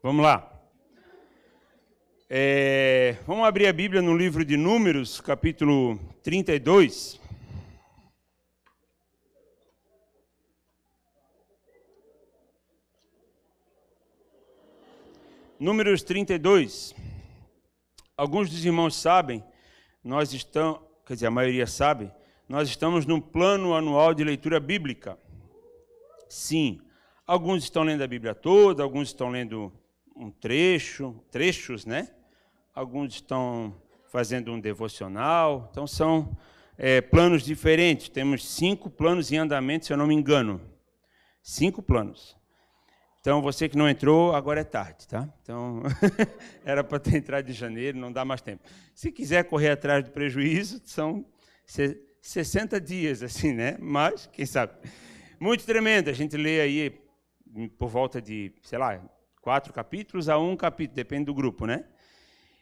Vamos lá. Vamos abrir a Bíblia no livro de Números, capítulo 32. Números 32. Alguns dos irmãos sabem, a maioria sabe, nós estamos num plano anual de leitura bíblica. Sim, alguns estão lendo a Bíblia toda, alguns estão lendo trechos, né? Alguns estão fazendo um devocional, então são planos diferentes. Temos 5 planos em andamento, se eu não me engano. 5 planos. Então, você que não entrou, agora é tarde, tá? Então, era para ter entrado em janeiro, não dá mais tempo. Se quiser correr atrás do prejuízo, são 60 dias, assim, né? Mas, quem sabe? Muito tremendo, a gente lê aí por volta de, 4 capítulos a 1 capítulo, depende do grupo, né?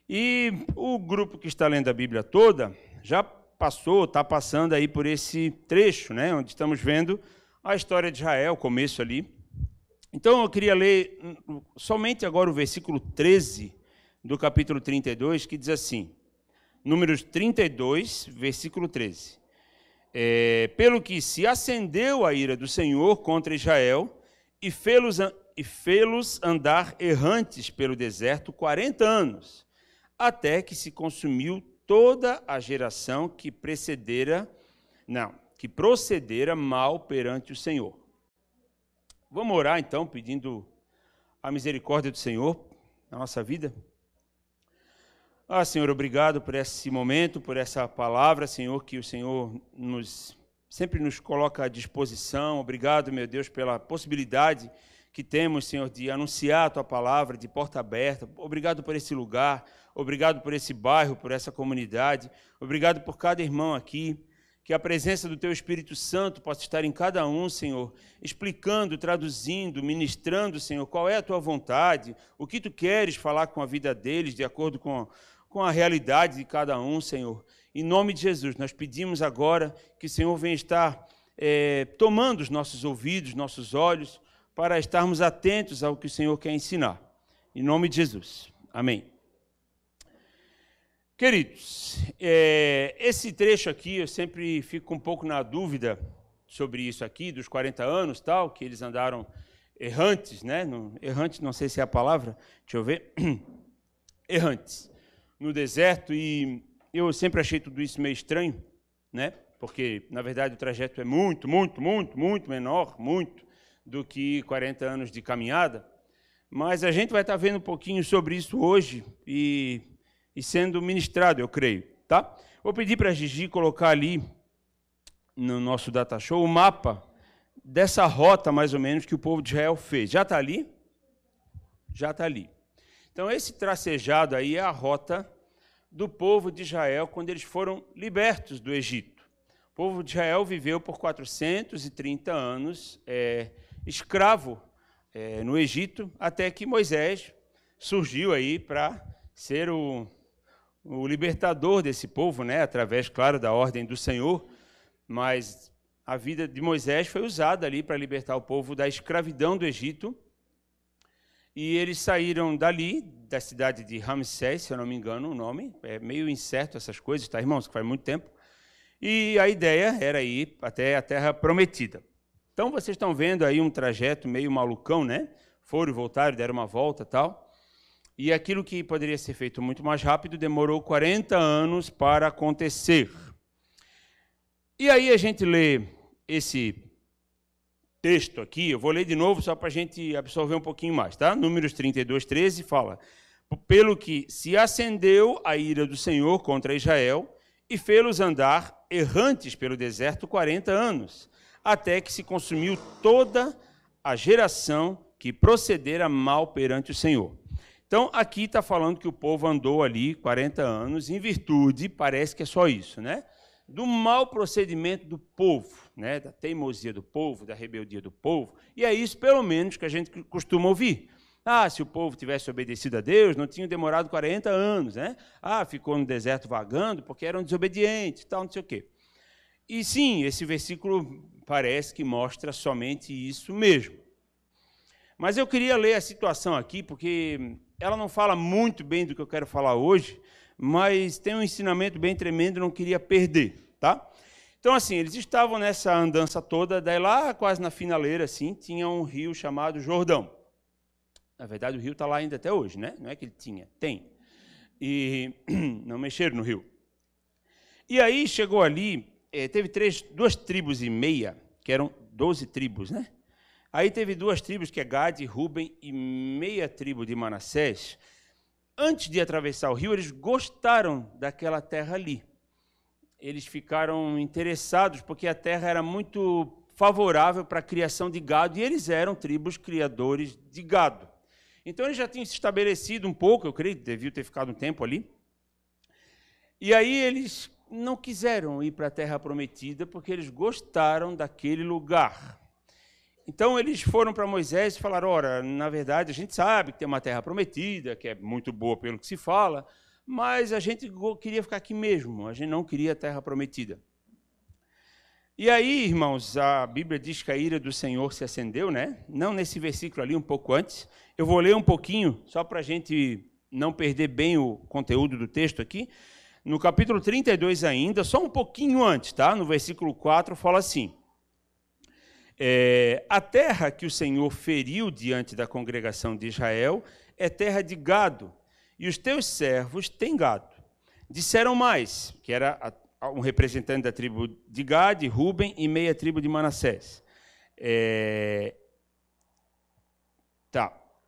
E o grupo que está lendo a Bíblia toda já está passando aí por esse trecho, né? Onde estamos vendo a história de Israel, o começo ali. Então, eu queria ler somente agora o versículo 13 do capítulo 32, que diz assim, Números 32, versículo 13. Pelo que se acendeu a ira do Senhor contra Israel e fê-los andar errantes pelo deserto 40 anos, até que se consumiu toda a geração que procedera mal perante o Senhor. Vamos orar, então, pedindo a misericórdia do Senhor na nossa vida. Senhor, obrigado por esse momento, por essa palavra, Senhor, que o Senhor sempre nos coloca à disposição. Obrigado, meu Deus, pela possibilidade que temos, Senhor, de anunciar a Tua palavra de porta aberta. Obrigado por esse lugar, obrigado por esse bairro, por essa comunidade. Obrigado por cada irmão aqui. Que a presença do Teu Espírito Santo possa estar em cada um, Senhor, explicando, traduzindo, ministrando, Senhor, qual é a Tua vontade, o que Tu queres falar com a vida deles, de acordo com a realidade de cada um, Senhor. Em nome de Jesus, nós pedimos agora que o Senhor venha estar tomando os nossos ouvidos, nossos olhos, para estarmos atentos ao que o Senhor quer ensinar. Em nome de Jesus. Amém. Queridos, esse trecho aqui, eu sempre fico um pouco na dúvida sobre isso aqui, dos 40 anos, tal, que eles andaram errantes, né? Errantes, não sei se é a palavra, deixa eu ver. Errantes, no deserto, e eu sempre achei tudo isso meio estranho, né? Porque, na verdade, o trajeto é muito menor, do que 40 anos de caminhada. Mas a gente vai estar vendo um pouquinho sobre isso hoje e sendo ministrado, eu creio, tá? Vou pedir para a Gigi colocar ali no nosso data show o mapa dessa rota, mais ou menos, que o povo de Israel fez. Já está ali? Já está ali. Então, esse tracejado aí é a rota do povo de Israel quando eles foram libertos do Egito. O povo de Israel viveu por 430 anos escravo no Egito, até que Moisés surgiu aí para ser o libertador desse povo, né? Através, claro, da ordem do Senhor, mas a vida de Moisés foi usada ali para libertar o povo da escravidão do Egito, e eles saíram dali, da cidade de Ramsés, se eu não me engano o nome, é meio incerto essas coisas, tá, irmãos, que faz muito tempo, e a ideia era ir até a Terra Prometida. Então, vocês estão vendo aí um trajeto meio malucão, né? Foram e voltaram, deram uma volta e tal. E aquilo que poderia ser feito muito mais rápido demorou 40 anos para acontecer. E aí a gente lê esse texto aqui, eu vou ler de novo só para a gente absorver um pouquinho mais, tá? Números 32, 13 fala, pelo que se acendeu a ira do Senhor contra Israel e fê-los andar errantes pelo deserto 40 anos, até que se consumiu toda a geração que procedera mal perante o Senhor. Então, aqui está falando que o povo andou ali 40 anos em virtude, parece que é só isso, né? Do mau procedimento do povo, né? Da teimosia do povo, da rebeldia do povo. E é isso, pelo menos, que a gente costuma ouvir. Se o povo tivesse obedecido a Deus, não tinha demorado 40 anos, né? Ficou no deserto vagando porque eram desobedientes, tal, não sei o quê. E sim, esse versículo parece que mostra somente isso mesmo. Mas eu queria ler a situação aqui, porque ela não fala muito bem do que eu quero falar hoje, mas tem um ensinamento bem tremendo, não queria perder, tá? Então, assim, eles estavam nessa andança toda, daí lá, quase na finaleira, assim, tinha um rio chamado Jordão. Na verdade, o rio está lá ainda até hoje, né? Não é que ele tinha, tem. E não mexeram no rio. E aí, chegou ali, teve duas tribos e meia, que eram 12 tribos, né? Aí teve duas tribos, que é Gade, Ruben, e meia tribo de Manassés. Antes de atravessar o rio, eles gostaram daquela terra ali. Eles ficaram interessados, porque a terra era muito favorável para a criação de gado, e eles eram tribos criadores de gado. Então, eles já tinham se estabelecido um pouco, eu creio que deviam ter ficado um tempo ali. E aí, eles não quiseram ir para a terra prometida, porque eles gostaram daquele lugar. Então, eles foram para Moisés e falaram, ora, na verdade, a gente sabe que tem uma terra prometida, que é muito boa pelo que se fala, mas a gente queria ficar aqui mesmo, a gente não queria a terra prometida. E aí, irmãos, a Bíblia diz que a ira do Senhor se acendeu, né? Não nesse versículo ali, um pouco antes. Eu vou ler um pouquinho, só para a gente não perder bem o conteúdo do texto aqui. No capítulo 32 ainda, só um pouquinho antes, tá? No versículo 4, fala assim, a terra que o Senhor feriu diante da congregação de Israel é terra de gado, e os teus servos têm gado. Disseram mais, que era um representante da tribo de Gade, Ruben e meia tribo de Manassés.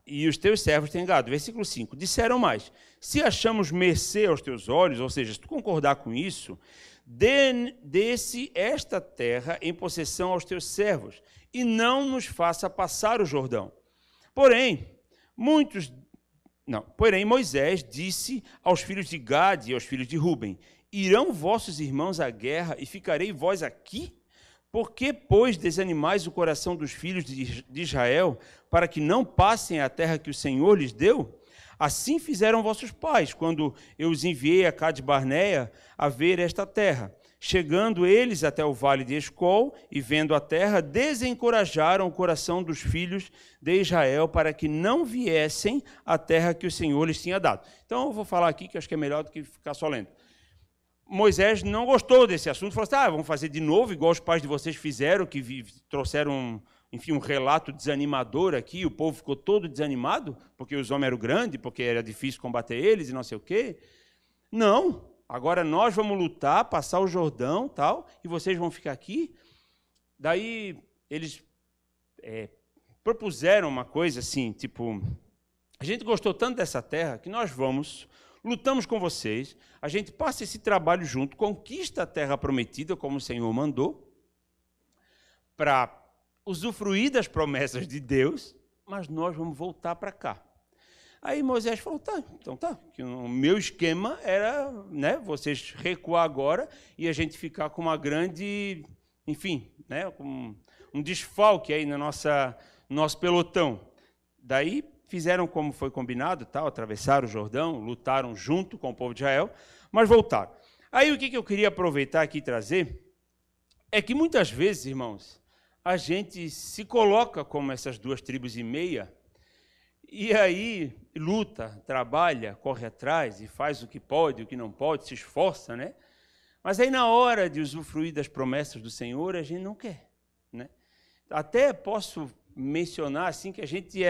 E os teus servos têm gado. Versículo 5. Disseram mais, se achamos mercê aos teus olhos, ou seja, se tu concordar com isso, dê-se esta terra em possessão aos teus servos, e não nos faça passar o Jordão. Porém, Moisés disse aos filhos de Gade e aos filhos de Ruben, irão vossos irmãos à guerra e ficarei vós aqui? Por que, pois, desanimais o coração dos filhos de Israel para que não passem a terra que o Senhor lhes deu? Assim fizeram vossos pais, quando eu os enviei a Cades Barneia a ver esta terra. Chegando eles até o vale de Escol e vendo a terra, desencorajaram o coração dos filhos de Israel para que não viessem à terra que o Senhor lhes tinha dado. Então, eu vou falar aqui, que acho que é melhor do que ficar só lendo. Moisés não gostou desse assunto, falou assim, vamos fazer de novo, igual os pais de vocês fizeram, que trouxeram um relato desanimador aqui, o povo ficou todo desanimado, porque os homens eram grandes, porque era difícil combater eles e não sei o quê. Não, agora nós vamos lutar, passar o Jordão, tal, e vocês vão ficar aqui. Daí eles propuseram uma coisa assim, tipo, a gente gostou tanto dessa terra que nós lutamos com vocês, a gente passa esse trabalho junto, conquista a terra prometida, como o Senhor mandou, para usufruir das promessas de Deus, mas nós vamos voltar para cá. Aí Moisés falou, então tá, que o meu esquema era, né, vocês recuar agora e a gente ficar com uma grande, enfim, né, com um desfalque aí no nosso pelotão. Daí fizeram como foi combinado, tal, atravessaram o Jordão, lutaram junto com o povo de Israel, mas voltaram. Aí o que eu queria aproveitar aqui e trazer é que muitas vezes, irmãos, a gente se coloca como essas duas tribos e meia, e aí luta, trabalha, corre atrás e faz o que pode, o que não pode, se esforça, né? Mas aí na hora de usufruir das promessas do Senhor, a gente não quer, né? Até posso mencionar assim que a gente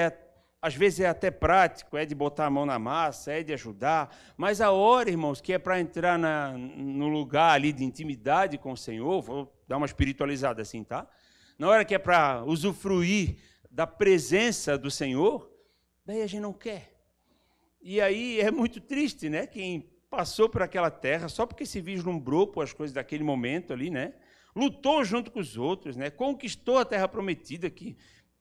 às vezes é até prático, é de botar a mão na massa, é de ajudar, mas a hora, irmãos, que é para entrar no lugar ali de intimidade com o Senhor, vou dar uma espiritualizada assim, tá? Na hora que é para usufruir da presença do Senhor, daí a gente não quer. E aí é muito triste, né? Quem passou por aquela terra só porque se vislumbrou por as coisas daquele momento ali, né? Lutou junto com os outros, né? Conquistou a terra prometida, que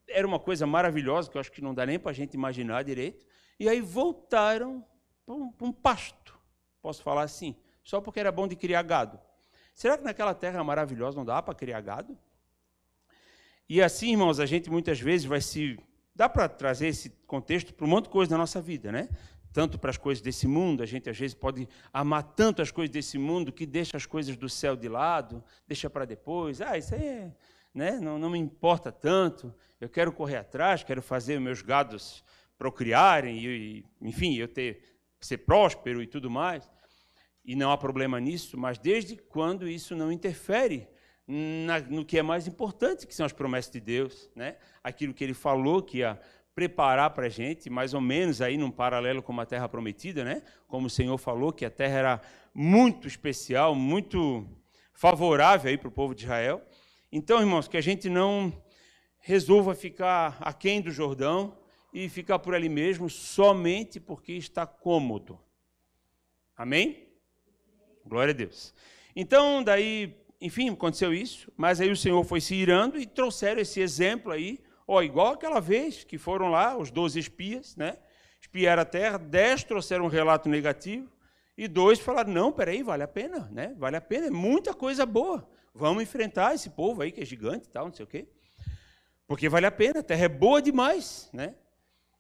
era uma coisa maravilhosa, que eu acho que não dá nem para a gente imaginar direito, e aí voltaram para um pasto, posso falar assim, só porque era bom de criar gado. Será que naquela terra maravilhosa não dá para criar gado? E assim, irmãos, a gente muitas vezes dá para trazer esse contexto para um monte de coisa da nossa vida, né? Tanto para as coisas desse mundo, a gente às vezes pode amar tanto as coisas desse mundo que deixa as coisas do céu de lado, deixa para depois. Isso aí né? Não me importa tanto, eu quero correr atrás, quero fazer meus gados procriarem, enfim, ser próspero e tudo mais. E não há problema nisso, mas desde quando isso não interfere no que é mais importante, que são as promessas de Deus, né? Aquilo que ele falou que ia preparar para a gente, mais ou menos aí num paralelo com a terra prometida, né? Como o Senhor falou, que a terra era muito especial, muito favorável aí para o povo de Israel. Então, irmãos, que a gente não resolva ficar aquém do Jordão e ficar por ali mesmo somente porque está cômodo. Amém? Glória a Deus. Então, daí, enfim, aconteceu isso, mas aí o Senhor foi se irando e trouxeram esse exemplo aí, igual aquela vez que foram lá os 12 espias, né? Espiaram a terra, 10 trouxeram um relato negativo e 2 falaram, não, peraí, vale a pena, né? Vale a pena, é muita coisa boa. Vamos enfrentar esse povo aí que é gigante e tal, não sei o quê. Porque vale a pena, a terra é boa demais, né?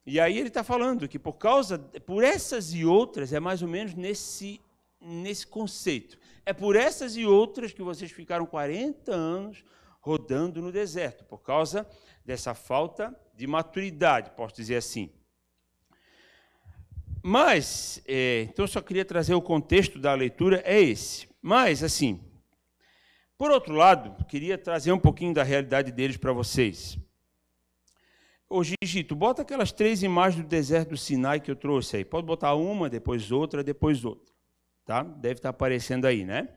E aí ele está falando que por essas e outras, é mais ou menos nesse conceito. É por essas e outras que vocês ficaram 40 anos rodando no deserto, por causa dessa falta de maturidade, posso dizer assim. Mas, então eu só queria trazer o contexto da leitura, é esse. Mas, assim, por outro lado, queria trazer um pouquinho da realidade deles para vocês. Ô, Gigito, bota aquelas 3 imagens do deserto do Sinai que eu trouxe aí. Pode botar uma, depois outra, depois outra. Tá? Deve estar aparecendo aí, né?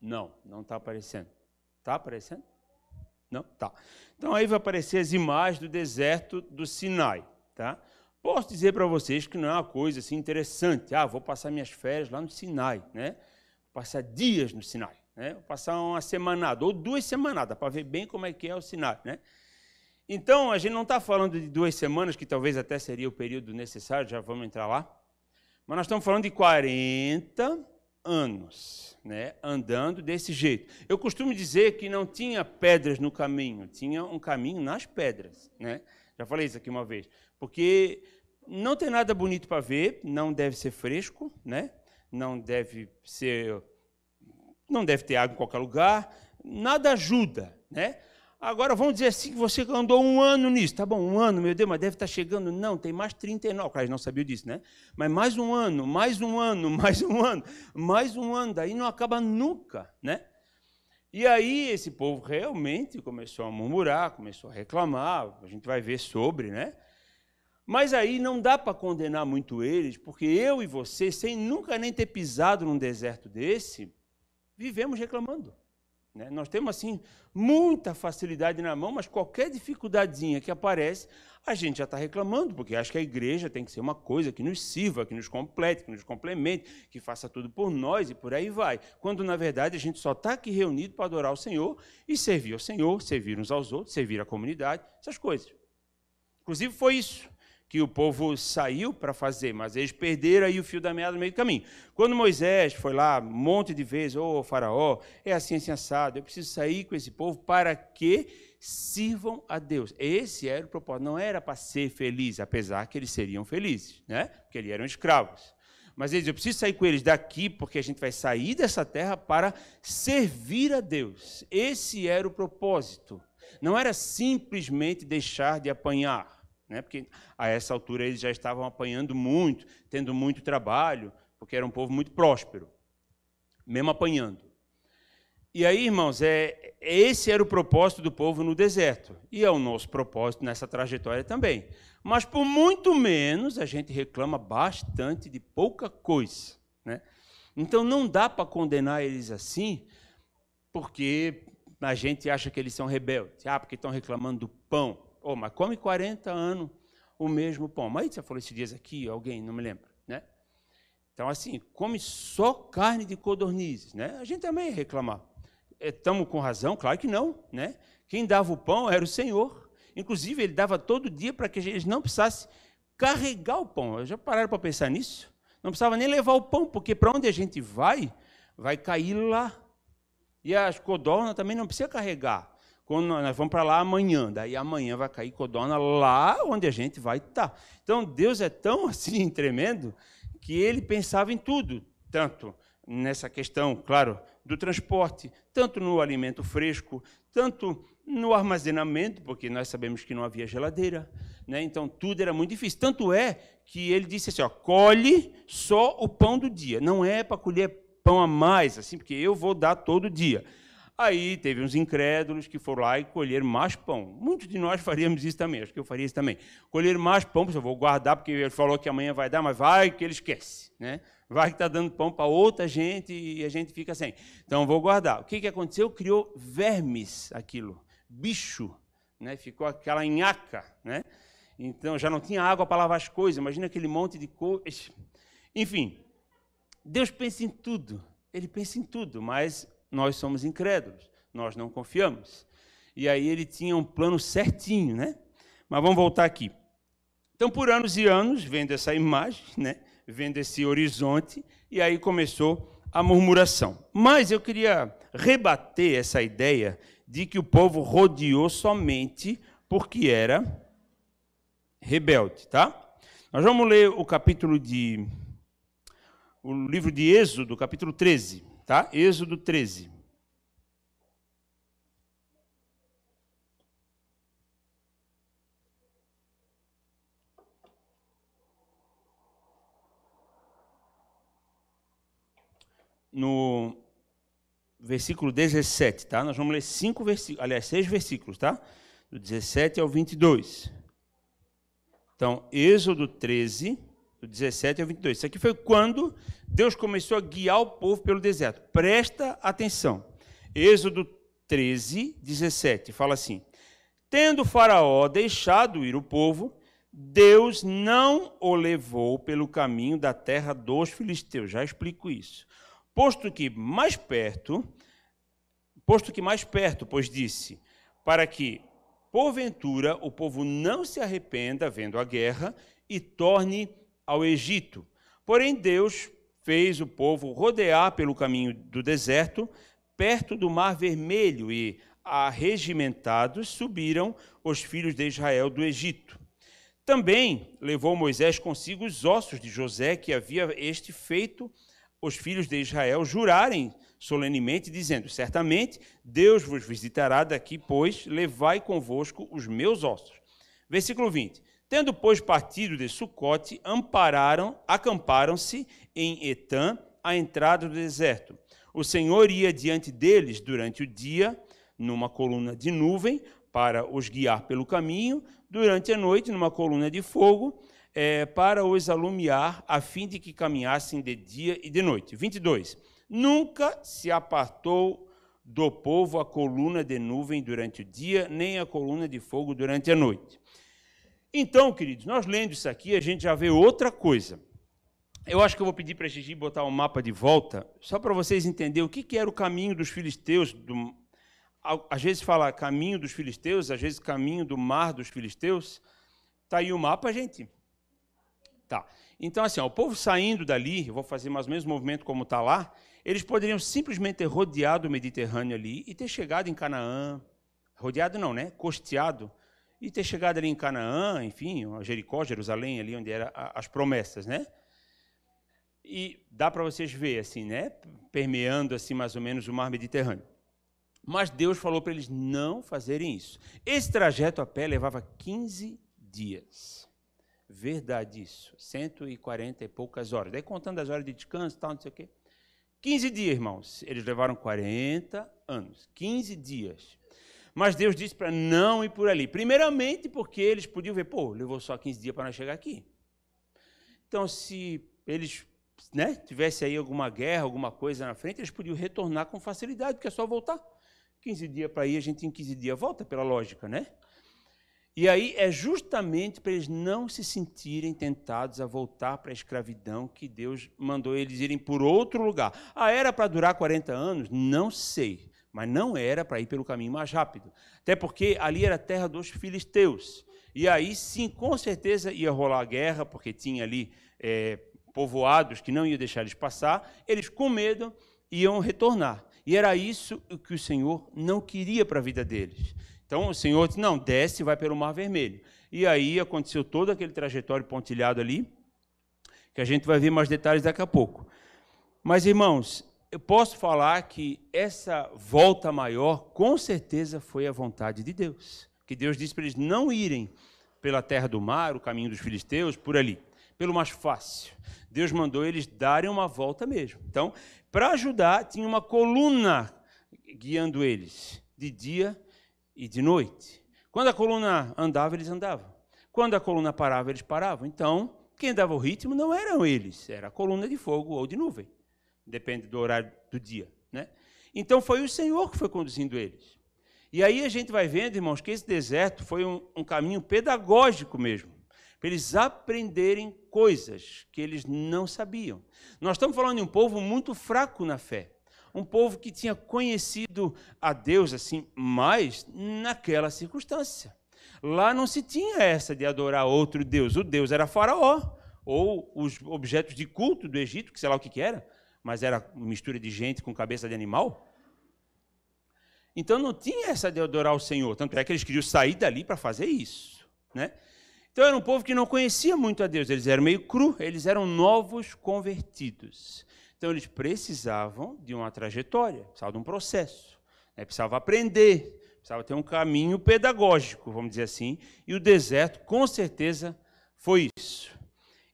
Não está aparecendo. Está aparecendo? Não? Tá. Então, aí vai aparecer as imagens do deserto do Sinai. Tá? Posso dizer para vocês que não é uma coisa assim interessante. Vou passar minhas férias lá no Sinai, né? Vou passar dias no Sinai, né? Vou passar uma semanada ou 2 semanadas para ver bem como é que é o Sinai, né? Então, a gente não está falando de 2 semanas, que talvez até seria o período necessário, já vamos entrar lá. Mas nós estamos falando de 40 anos, né, andando desse jeito. Eu costumo dizer que não tinha pedras no caminho, tinha um caminho nas pedras, né? Já falei isso aqui uma vez. Porque não tem nada bonito para ver, não deve ser fresco, né? Não deve ter água em qualquer lugar, nada ajuda, né? Agora, vamos dizer assim, que você andou 1 ano nisso. Tá bom, 1 ano, meu Deus, mas deve estar chegando. Não, tem mais 39. Claro, não sabia disso, né? Mas mais 1 ano, mais 1 ano, mais 1 ano, mais 1 ano. Daí não acaba nunca, né? E aí esse povo realmente começou a murmurar, começou a reclamar. A gente vai ver sobre, né? Mas aí não dá para condenar muito eles, porque eu e você, sem nunca nem ter pisado num deserto desse, vivemos reclamando. Nós temos, assim, muita facilidade na mão, mas qualquer dificuldadezinha que aparece, a gente já está reclamando, porque acha que a igreja tem que ser uma coisa que nos sirva, que nos complete, que nos complemente, que faça tudo por nós e por aí vai. Quando, na verdade, a gente só está aqui reunido para adorar o Senhor e servir ao Senhor, servir uns aos outros, servir a comunidade, essas coisas. Inclusive, foi isso que o povo saiu para fazer, mas eles perderam aí o fio da meada no meio do caminho. Quando Moisés foi lá, um monte de vezes, faraó, é assim assado, eu preciso sair com esse povo para que sirvam a Deus. Esse era o propósito, não era para ser feliz, apesar que eles seriam felizes, né? Porque eles eram escravos. Mas eles, eu preciso sair com eles daqui, porque a gente vai sair dessa terra para servir a Deus. Esse era o propósito. Não era simplesmente deixar de apanhar, né? Porque a essa altura eles já estavam apanhando muito, tendo muito trabalho, porque era um povo muito próspero, mesmo apanhando. E aí, irmãos, esse era o propósito do povo no deserto, e é o nosso propósito nessa trajetória também. Mas, por muito menos, a gente reclama bastante de pouca coisa, né? Então, não dá para condenar eles assim, porque a gente acha que eles são rebeldes. Porque estão reclamando do pão. Mas come 40 anos o mesmo pão. Mas você falou esses dias aqui, alguém, não me lembro, né? Então, assim, come só carne de codornizes, né? A gente também ia reclamar. Estamos com razão? Claro que não, né? Quem dava o pão era o Senhor. Inclusive, ele dava todo dia para que eles não precisassem carregar o pão. Já pararam para pensar nisso? Não precisava nem levar o pão, porque para onde a gente vai cair lá. E as codornas também não precisa carregar. Quando nós vamos para lá amanhã, daí amanhã vai cair codorna lá onde a gente vai estar. Então, Deus é tão assim tremendo que ele pensava em tudo, tanto nessa questão, claro, do transporte, tanto no alimento fresco, tanto no armazenamento, porque nós sabemos que não havia geladeira, né? Então tudo era muito difícil. Tanto é que ele disse assim, ó, colhe só o pão do dia. Não é para colher pão a mais, assim, porque eu vou dar todo dia. Aí teve uns incrédulos que foram lá e colheram mais pão. Muitos de nós faríamos isso também, acho que eu faria isso também. Colheram mais pão, eu vou guardar, porque ele falou que amanhã vai dar, mas vai que ele esquece, né? Vai que está dando pão para outra gente e a gente fica sem. Então, vou guardar. O que aconteceu? Criou vermes aquilo, bicho, né? Ficou aquela nhaca, né? Então, já não tinha água para lavar as coisas. Imagina aquele monte de coisas. Enfim, Deus pensa em tudo. Ele pensa em tudo, mas nós somos incrédulos, nós não confiamos. E aí ele tinha um plano certinho, né? Mas vamos voltar aqui. Então, por anos e anos, vendo essa imagem, né? Vendo esse horizonte, e aí começou a murmuração. Mas eu queria rebater essa ideia de que o povo rodeou somente porque era rebelde, tá? Nós vamos ler o livro de Êxodo, capítulo 13, tá? Êxodo 13. No versículo 17, tá? Nós vamos ler 6 versículos, tá? Do 17 ao 22. Então, Êxodo 13, do 17 ao 22. Isso aqui foi quando Deus começou a guiar o povo pelo deserto. Presta atenção. Êxodo 13, 17, fala assim: tendo Faraó deixado ir o povo, Deus não o levou pelo caminho da terra dos filisteus. Já explico isso. Posto que mais perto, pois disse, para que, porventura, o povo não se arrependa vendo a guerra e torne ao Egito. Porém, Deus fez o povo rodear pelo caminho do deserto, perto do Mar Vermelho, e, arregimentados, subiram os filhos de Israel do Egito. Também levou Moisés consigo os ossos de José, que havia este feito os filhos de Israel jurarem solenemente, dizendo, certamente Deus vos visitará daqui, pois levai convosco os meus ossos. Versículo 20. Tendo, pois, partido de Sucote, acamparam-se em Etã, à entrada do deserto. O Senhor ia diante deles durante o dia, numa coluna de nuvem, para os guiar pelo caminho, durante a noite, numa coluna de fogo, para os alumiar, a fim de que caminhassem de dia e de noite. 22. Nunca se apartou do povo a coluna de nuvem durante o dia, nem a coluna de fogo durante a noite. Então, queridos, nós lendo isso aqui, a gente já vê outra coisa. Eu acho que eu vou pedir para a Gigi botar o mapa de volta, só para vocês entenderem o que era o caminho dos filisteus. Às vezes fala caminho dos filisteus, às vezes caminho do mar dos filisteus. Está aí o mapa, gente? Tá. Então, assim, ó, o povo saindo dali, eu vou fazer mais ou menos o movimento como está lá, eles poderiam simplesmente ter rodeado o Mediterrâneo ali e ter chegado em Canaã. Rodeado não, né? Costeado. E ter chegado ali em Canaã, enfim, Jericó, Jerusalém, ali onde eram as promessas, né? E dá para vocês verem, assim, né? Permeando, assim, mais ou menos o mar Mediterrâneo. Mas Deus falou para eles não fazerem isso. Esse trajeto a pé levava 15 dias. Verdade isso. 140 e poucas horas. Daí contando as horas de descanso e tal, não sei o quê. 15 dias, irmãos. Eles levaram 40 anos. 15 dias. Mas Deus disse para não ir por ali. Primeiramente porque eles podiam ver, pô, levou só 15 dias para nós chegar aqui. Então, se eles, né, tivesse aí alguma guerra, alguma coisa na frente, eles podiam retornar com facilidade, porque é só voltar. 15 dias para ir, a gente em 15 dias volta, pela lógica, né? E aí é justamente para eles não se sentirem tentados a voltar para a escravidão que Deus mandou eles irem por outro lugar. Ah, era para durar 40 anos? Não sei, mas não era para ir pelo caminho mais rápido. Até porque ali era a terra dos filisteus. E aí sim, com certeza ia rolar a guerra, porque tinha ali povoados que não iam deixar eles passar. Eles, com medo, iam retornar. E era isso que o Senhor não queria para a vida deles. Então, o Senhor disse, não, desce e vai pelo Mar Vermelho. E aí aconteceu todo aquele trajetório pontilhado ali, que a gente vai ver mais detalhes daqui a pouco. Mas, irmãos, eu posso falar que essa volta maior, com certeza, foi a vontade de Deus. Que Deus disse para eles não irem pela terra do mar, o caminho dos filisteus, por ali, pelo mais fácil. Deus mandou eles darem uma volta mesmo. Então, para ajudar, tinha uma coluna guiando eles, de dia e de noite. Quando a coluna andava, eles andavam. Quando a coluna parava, eles paravam. Então, quem dava o ritmo não eram eles, era a coluna de fogo ou de nuvem. Depende do horário do dia, né? Então, foi o Senhor que foi conduzindo eles. E aí a gente vai vendo, irmãos, que esse deserto foi um caminho pedagógico mesmo, para eles aprenderem coisas que eles não sabiam. Nós estamos falando de um povo muito fraco na fé, um povo que tinha conhecido a Deus assim mais naquela circunstância. Lá não se tinha essa de adorar outro Deus. O Deus era Faraó, ou os objetos de culto do Egito, que sei lá o que era, mas era mistura de gente com cabeça de animal. Então não tinha essa de adorar o Senhor, tanto é que eles queriam sair dali para fazer isso, né? Então era um povo que não conhecia muito a Deus, eles eram meio cru, eles eram novos convertidos. Então eles precisavam de uma trajetória, precisavam de um processo, né? Precisavam aprender, precisavam ter um caminho pedagógico, vamos dizer assim, e o deserto com certeza foi isso.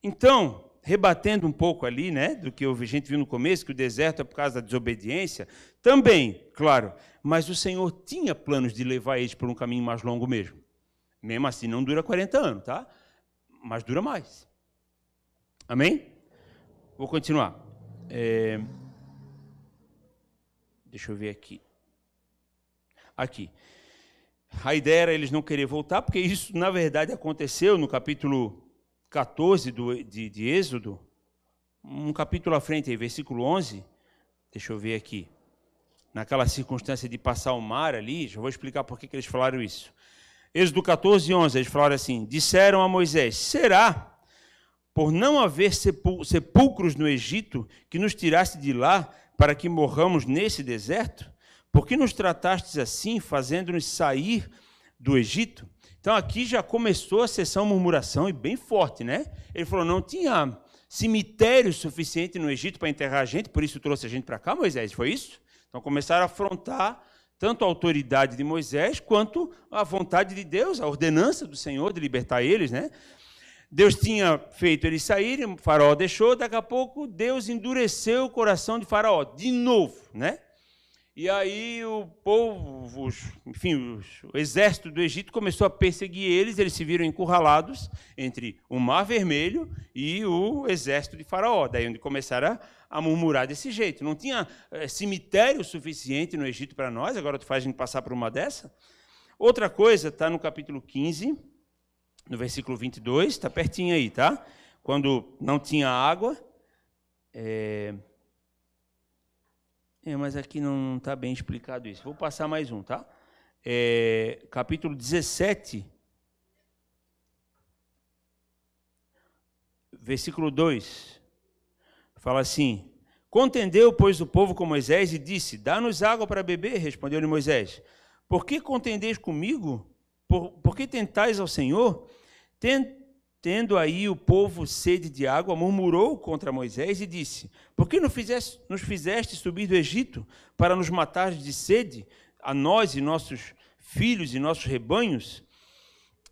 Então, rebatendo um pouco ali, né, do que a gente viu no começo, que o deserto é por causa da desobediência, também, claro, mas o Senhor tinha planos de levar eles por um caminho mais longo mesmo. Mesmo assim, não dura 40 anos, tá? Mas dura mais. Amém? Vou continuar. Deixa eu ver aqui. Aqui. A ideia era eles não querer voltar, porque isso, na verdade, aconteceu no capítulo 14 de Êxodo, um capítulo à frente, aí, versículo 11, deixa eu ver aqui, naquela circunstância de passar o mar ali, já vou explicar por que eles falaram isso. Êxodo 14, 11, eles falaram assim, disseram a Moisés, será, por não haver sepulcros no Egito, que nos tiraste de lá, para que morramos nesse deserto? Por que nos tratastes assim, fazendo-nos sair do Egito? Então, aqui já começou a sessão murmuração, e bem forte, né? Ele falou, não tinha cemitério suficiente no Egito para enterrar a gente, por isso trouxe a gente para cá, Moisés, foi isso? Então, começaram a afrontar tanto a autoridade de Moisés, quanto a vontade de Deus, a ordenança do Senhor de libertar eles, né? Deus tinha feito eles saírem, o Faraó deixou, daqui a pouco Deus endureceu o coração de Faraó, de novo, né? E aí o povo, o exército do Egito começou a perseguir eles, eles se viram encurralados entre o Mar Vermelho e o exército de Faraó, daí onde começaram a murmurar desse jeito. Não tinha cemitério suficiente no Egito para nós, agora tu faz a gente passar por uma dessa. Outra coisa está no capítulo 15, no versículo 22, está pertinho aí, tá? Quando não tinha água... mas aqui não está bem explicado isso. Vou passar mais um, tá? Capítulo 17, versículo 2, fala assim, contendeu, pois, o povo com Moisés e disse, dá-nos água para beber, respondeu-lhe Moisés. Por que contendeis comigo? Por que tentais ao Senhor? Tendo aí o povo sede de água, murmurou contra Moisés e disse, por que nos fizeste subir do Egito para nos matar de sede, a nós e nossos filhos e nossos rebanhos?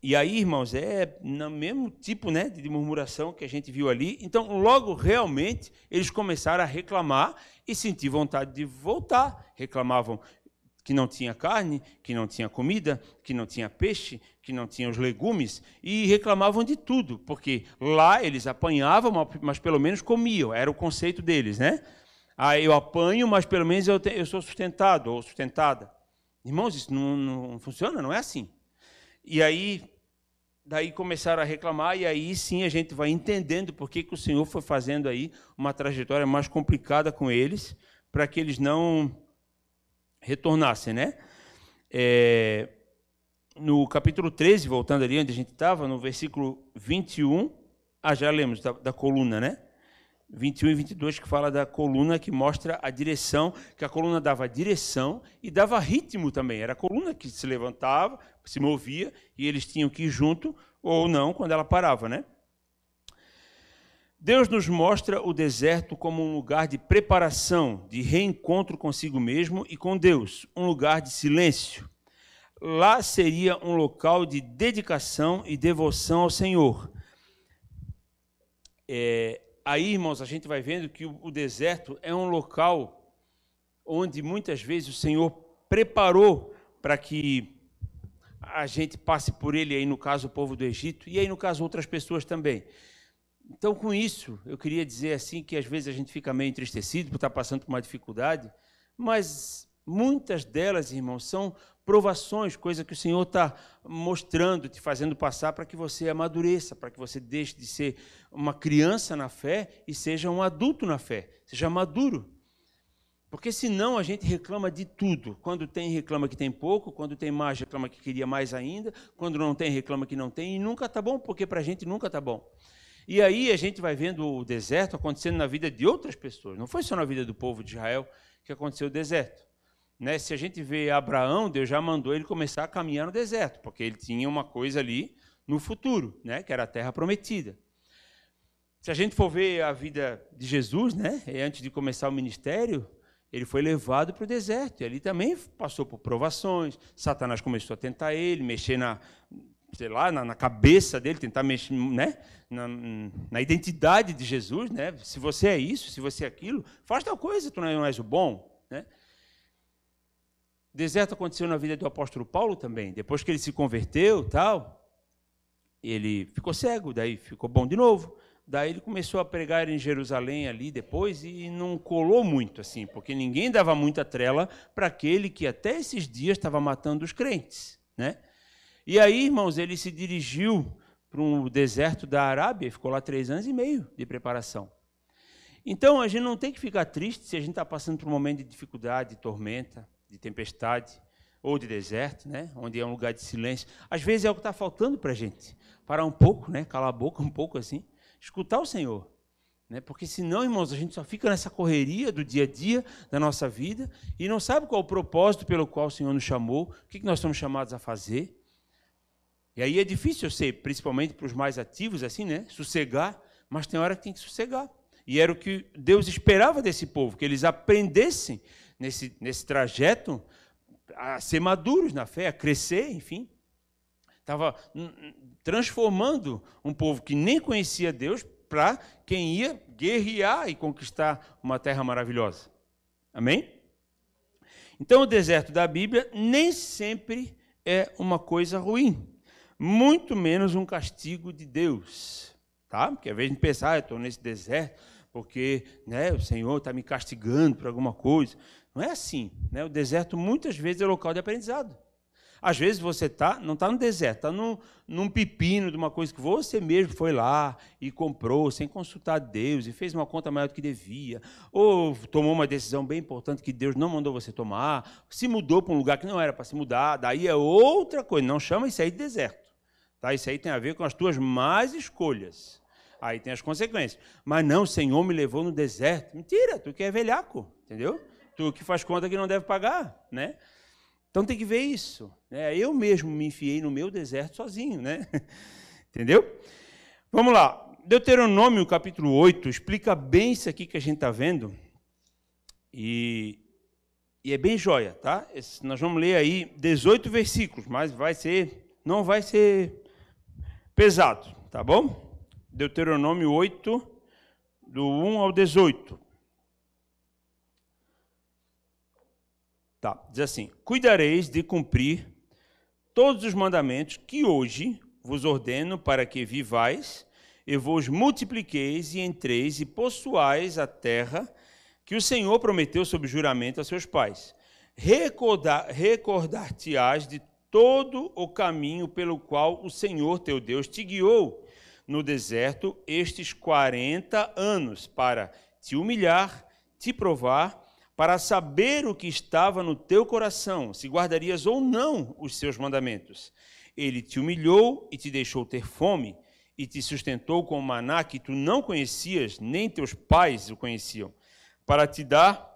E aí, irmãos, é no mesmo tipo, né, de murmuração que a gente viu ali. Então, logo, realmente, eles começaram a reclamar e sentir vontade de voltar. Reclamavam que não tinha carne, que não tinha comida, que não tinha peixe, que não tinha os legumes, e reclamavam de tudo, porque lá eles apanhavam, mas pelo menos comiam, era o conceito deles, né? Eu apanho, mas pelo menos eu sou sustentado ou sustentada. Irmãos, isso não funciona, não é assim. E aí, daí começaram a reclamar, e aí sim a gente vai entendendo por que o Senhor foi fazendo aí uma trajetória mais complicada com eles, para que eles não retornassem, né? No capítulo 13, voltando ali onde a gente estava, no versículo 21, já lemos da coluna, né? 21 e 22, que fala da coluna que mostra a direção, que a coluna dava direção e dava ritmo também. Era a coluna que se levantava, se movia, e eles tinham que ir junto ou não quando ela parava, né? Deus nos mostra o deserto como um lugar de preparação, de reencontro consigo mesmo e com Deus, um lugar de silêncio. Lá seria um local de dedicação e devoção ao Senhor. Aí, irmãos, a gente vai vendo que o deserto é um local onde muitas vezes o Senhor preparou para que a gente passe por ele, aí no caso o povo do Egito, e aí no caso outras pessoas também. Então, com isso, eu queria dizer assim que às vezes a gente fica meio entristecido por estar passando por uma dificuldade, mas muitas delas, irmãos, são provações, coisa que o Senhor está mostrando, te fazendo passar para que você amadureça, para que você deixe de ser uma criança na fé e seja um adulto na fé, seja maduro. Porque senão a gente reclama de tudo. Quando tem, reclama que tem pouco, quando tem mais, reclama que queria mais ainda, quando não tem, reclama que não tem, e nunca está bom, porque para a gente nunca está bom. E aí a gente vai vendo o deserto acontecendo na vida de outras pessoas. Não foi só na vida do povo de Israel que aconteceu o deserto. Né? Se a gente vê Abraão, Deus já mandou ele começar a caminhar no deserto, porque ele tinha uma coisa ali no futuro, né? Que era a terra prometida. Se a gente for ver a vida de Jesus, né? Antes de começar o ministério, ele foi levado para o deserto, e ali também passou por provações. Satanás começou a tentar ele, mexer na cabeça dele, tentar mexer, né, na identidade de Jesus, né? Se você é isso, se você é aquilo, faz tal coisa, tu não és o bom, né? Deserto aconteceu na vida do apóstolo Paulo também. Depois que ele se converteu, tal, ele ficou cego, daí ficou bom de novo. Daí ele começou a pregar em Jerusalém ali depois e não colou muito assim, porque ninguém dava muita trela para aquele que até esses dias estava matando os crentes, né? E aí, irmãos, ele se dirigiu para um deserto da Arábia e ficou lá 3 anos e meio de preparação. Então, a gente não tem que ficar triste se a gente está passando por um momento de dificuldade, de tormenta, de tempestade ou de deserto, né? Onde é um lugar de silêncio. Às vezes é o que está faltando para a gente. Parar um pouco, né? Calar a boca um pouco assim, escutar o Senhor. Né? Porque senão, irmãos, a gente só fica nessa correria do dia a dia da nossa vida e não sabe qual é o propósito pelo qual o Senhor nos chamou, o que nós somos chamados a fazer. E aí é difícil, eu sei, principalmente para os mais ativos, assim, né? Sossegar, mas tem hora que tem que sossegar. E era o que Deus esperava desse povo, que eles aprendessem nesse trajeto a ser maduros na fé, a crescer, enfim. Estava transformando um povo que nem conhecia Deus para quem ia guerrear e conquistar uma terra maravilhosa. Amém? Então, o deserto da Bíblia nem sempre é uma coisa ruim. Muito menos um castigo de Deus, tá? Porque às vezes a gente pensa, eu estou nesse deserto porque, né, o Senhor está me castigando por alguma coisa. Não é assim, né? O deserto muitas vezes é local de aprendizado. Às vezes você não está no deserto, está num pepino de uma coisa que você mesmo foi lá e comprou sem consultar Deus e fez uma conta maior do que devia, ou tomou uma decisão bem importante que Deus não mandou você tomar, se mudou para um lugar que não era para se mudar, daí é outra coisa. Não chama isso aí de deserto. Tá? Isso aí tem a ver com as tuas más escolhas. Aí tem as consequências. Mas não, o Senhor me levou no deserto. Mentira, tu que é velhaco, entendeu? Tu que faz conta que não deve pagar, né? Então tem que ver isso. Né? Eu mesmo me enfiei no meu deserto sozinho, né? Entendeu? Vamos lá. Deuteronômio, capítulo 8, explica bem isso aqui que a gente está vendo. E é bem joia, tá? Nós vamos ler aí 18 versículos, mas não vai ser pesado, tá bom? Deuteronômio 8, do 1 ao 18. Tá, diz assim: cuidareis de cumprir todos os mandamentos que hoje vos ordeno para que vivais e vos multipliqueis e entreis e possuais a terra que o Senhor prometeu sob juramento a seus pais. Recordar-te-ás de todo o caminho pelo qual o Senhor teu Deus te guiou no deserto estes 40 anos, para te humilhar, te provar, para saber o que estava no teu coração, se guardarias ou não os seus mandamentos. Ele te humilhou e te deixou ter fome, e te sustentou com maná que tu não conhecias, nem teus pais o conheciam, para te dar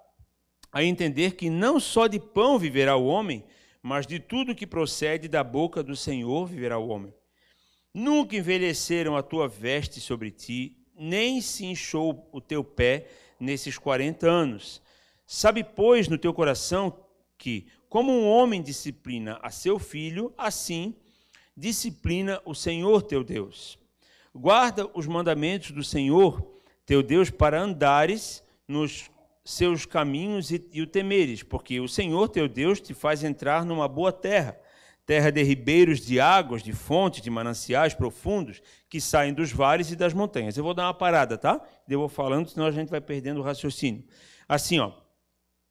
a entender que não só de pão viverá o homem, mas de tudo que procede da boca do Senhor viverá o homem. Nunca envelheceram a tua veste sobre ti, nem se inchou o teu pé nesses 40 anos. Sabe, pois, no teu coração que, como um homem disciplina a seu filho, assim disciplina o Senhor teu Deus. Guarda os mandamentos do Senhor teu Deus para andares nos seus caminhos e o temeres, porque o Senhor teu Deus te faz entrar numa boa terra, terra de ribeiros de águas, de fontes, de mananciais profundos, que saem dos vales e das montanhas. Eu vou dar uma parada, tá? Eu vou falando, senão a gente vai perdendo o raciocínio. Assim, ó,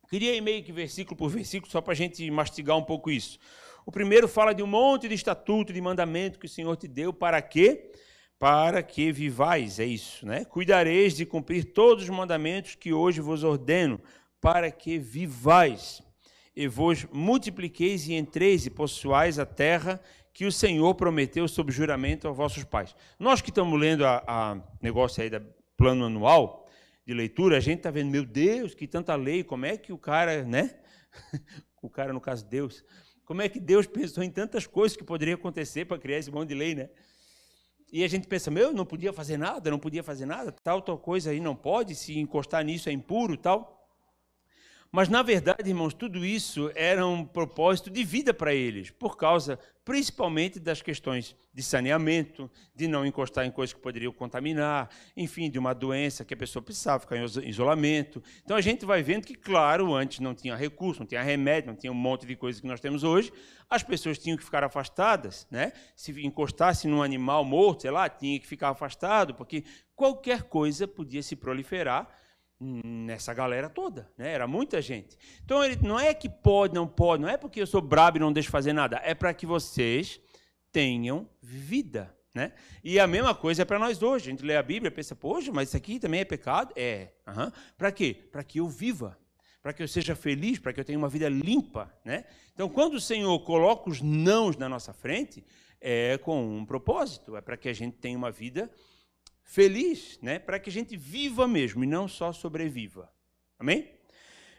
queria ir meio que versículo por versículo, só para a gente mastigar um pouco isso. O primeiro fala de um monte de estatuto, de mandamento que o Senhor te deu, para quê? Para que vivais, é isso, né? Cuidareis de cumprir todos os mandamentos que hoje vos ordeno, para que vivais, e vos multipliqueis e entreis e possuais a terra que o Senhor prometeu sob juramento aos vossos pais. Nós que estamos lendo a negócio aí da plano anual de leitura, a gente está vendo, meu Deus, que tanta lei, como é que o cara, né? O cara, no caso, Deus, como é que Deus pensou em tantas coisas que poderiam acontecer para criar esse monte de lei, né? E a gente pensa, não podia fazer nada, tal coisa aí não pode, se encostar nisso é impuro, tal. Mas, na verdade, irmãos, tudo isso era um propósito de vida para eles, por causa, principalmente, das questões de saneamento, de não encostar em coisas que poderiam contaminar, enfim, de uma doença que a pessoa precisava ficar em isolamento. Então, a gente vai vendo que, claro, antes não tinha recurso, não tinha remédio, não tinha um monte de coisas que nós temos hoje, as pessoas tinham que ficar afastadas, né? Se encostasse num animal morto, sei lá, tinha que ficar afastado, porque qualquer coisa podia se proliferar nessa galera toda, né? Era muita gente. Então, ele não é que pode, não é porque eu sou brabo e não deixo fazer nada, é para que vocês tenham vida, né? E a mesma coisa é para nós hoje. A gente lê a Bíblia e pensa, poxa, mas isso aqui também é pecado? Para quê? Para que eu viva, para que eu seja feliz, para que eu tenha uma vida limpa, né? Então, quando o Senhor coloca os nãos na nossa frente, é com um propósito, é para que a gente tenha uma vida feliz, né? Para que a gente viva mesmo e não só sobreviva. Amém?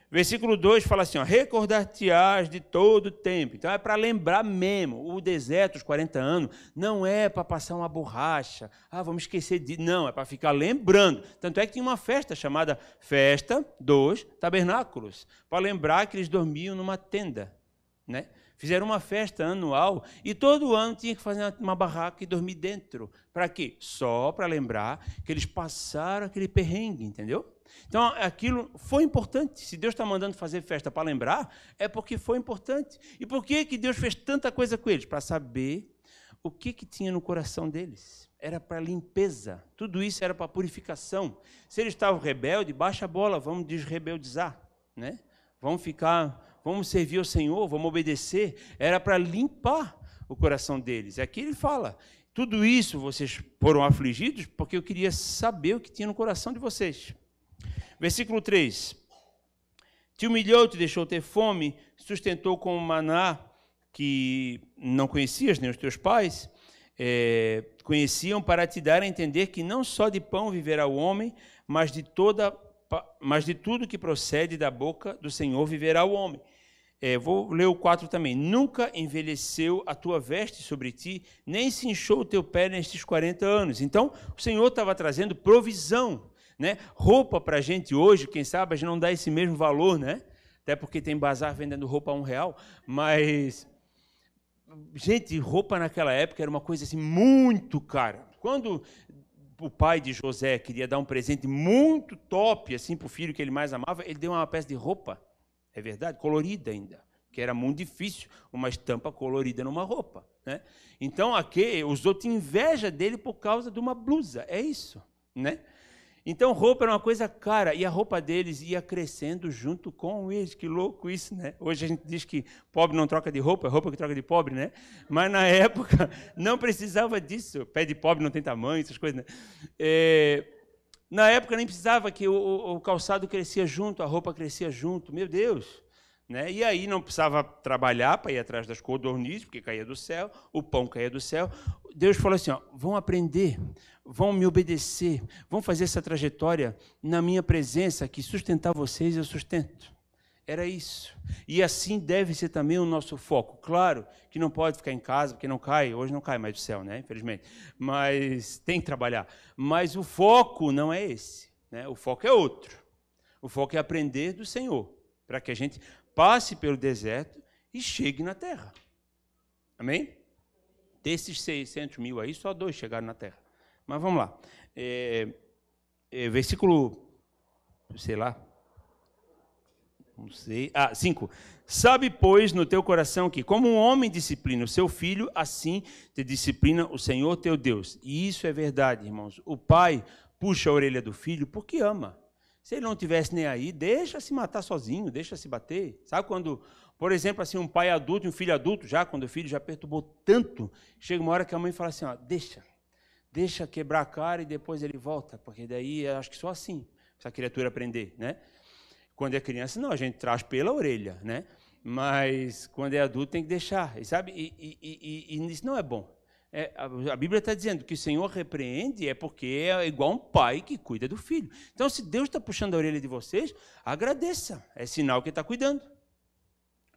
Versículo 2 fala assim, recordar-te-ás de todo o tempo. Então é para lembrar mesmo. O deserto, os 40 anos, não é para passar uma borracha. Vamos esquecer de... Não, é para ficar lembrando. Tanto é que tinha uma festa chamada Festa dos Tabernáculos, para lembrar que eles dormiam numa tenda, né? Fizeram uma festa anual e todo ano tinha que fazer uma barraca e dormir dentro. Para quê? Só para lembrar que eles passaram aquele perrengue, entendeu? Então, aquilo foi importante. Se Deus está mandando fazer festa para lembrar, é porque foi importante. E por que Deus fez tanta coisa com eles? Para saber o que tinha no coração deles. Era para limpeza. Tudo isso era para purificação. Se eles estavam rebeldes, baixa a bola, vamos desrebeldizar, né? Vamos servir ao Senhor, vamos obedecer. Era para limpar o coração deles. Aqui ele fala, tudo isso vocês foram afligidos porque eu queria saber o que tinha no coração de vocês. Versículo 3. Te humilhou, te deixou ter fome, sustentou com o maná que não conhecias, nem os teus pais conheciam, para te dar a entender que não só de pão viverá o homem, mas de tudo que procede da boca do Senhor viverá o homem. Vou ler o 4 também. Nunca envelheceu a tua veste sobre ti, nem se inchou o teu pé nestes 40 anos. Então, o Senhor estava trazendo provisão, né? Roupa para a gente hoje, quem sabe a gente não dá esse mesmo valor, né? Até porque tem bazar vendendo roupa a R$1, mas, gente, roupa naquela época era uma coisa assim muito cara. Quando o pai de José queria dar um presente muito top assim para o filho que ele mais amava, ele deu uma peça de roupa, é verdade, colorida ainda, que era muito difícil uma estampa colorida numa roupa, né? Então, aqui, os outros tinham inveja dele por causa de uma blusa, é isso, né? Então, roupa era uma coisa cara, e a roupa deles ia crescendo junto com eles. Que louco isso, né? Hoje a gente diz que pobre não troca de roupa, é roupa que troca de pobre, né? Mas, na época, não precisava disso. Pé de pobre não tem tamanho, essas coisas, né? Na época, nem precisava que o calçado crescia junto, a roupa crescia junto. Meu Deus! Né? E aí não precisava trabalhar para ir atrás das codornizes, porque caía do céu, o pão caía do céu. Deus falou assim, vão aprender, vão me obedecer, vão fazer essa trajetória na minha presença, que sustentar vocês eu sustento. Era isso. E assim deve ser também o nosso foco. Claro que não pode ficar em casa, porque não cai, hoje não cai mais do céu, né? Infelizmente. Mas tem que trabalhar. Mas o foco não é esse, né? O foco é outro. O foco é aprender do Senhor, para que a gente passe pelo deserto e chegue na terra. Amém? Desses 600 mil aí, só 2 chegaram na terra. Mas vamos lá. Versículo, sei lá, não sei. 5. Sabe, pois, no teu coração que, como um homem disciplina o seu filho, assim te disciplina o Senhor teu Deus. E isso é verdade, irmãos. O pai puxa a orelha do filho porque ama. Se ele não estivesse nem aí, deixa se matar sozinho, deixa se bater. Sabe quando, por exemplo, assim, um pai adulto e um filho adulto, já quando o filho já perturbou tanto, chega uma hora que a mãe fala assim, ó, deixa quebrar a cara e depois ele volta, porque daí eu acho que só assim, essa criatura aprender, né? Quando é criança, não, a gente traz pela orelha, né? Mas quando é adulto tem que deixar, sabe? E isso não é bom. A Bíblia está dizendo que o Senhor repreende porque é igual um pai que cuida do filho. Então, se Deus está puxando a orelha de vocês, agradeça. É sinal que Ele está cuidando.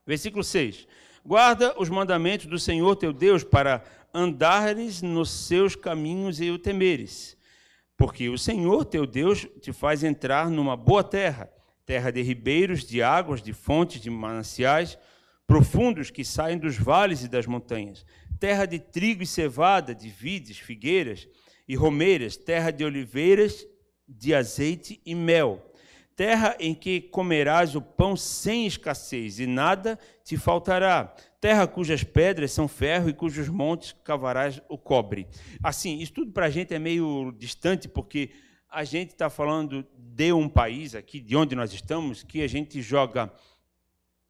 Versículo 6. Guarda os mandamentos do Senhor teu Deus para andares nos seus caminhos e o temeres. Porque o Senhor teu Deus te faz entrar numa boa terra, terra de ribeiros, de águas, de fontes, de mananciais profundos que saem dos vales e das montanhas, terra de trigo e cevada, de vides, figueiras e romeiras, terra de oliveiras, de azeite e mel, terra em que comerás o pão sem escassez e nada te faltará, terra cujas pedras são ferro e cujos montes cavarás o cobre. Assim, isso tudo para a gente é meio distante, porque a gente está falando de um país aqui, de onde nós estamos, que a gente joga,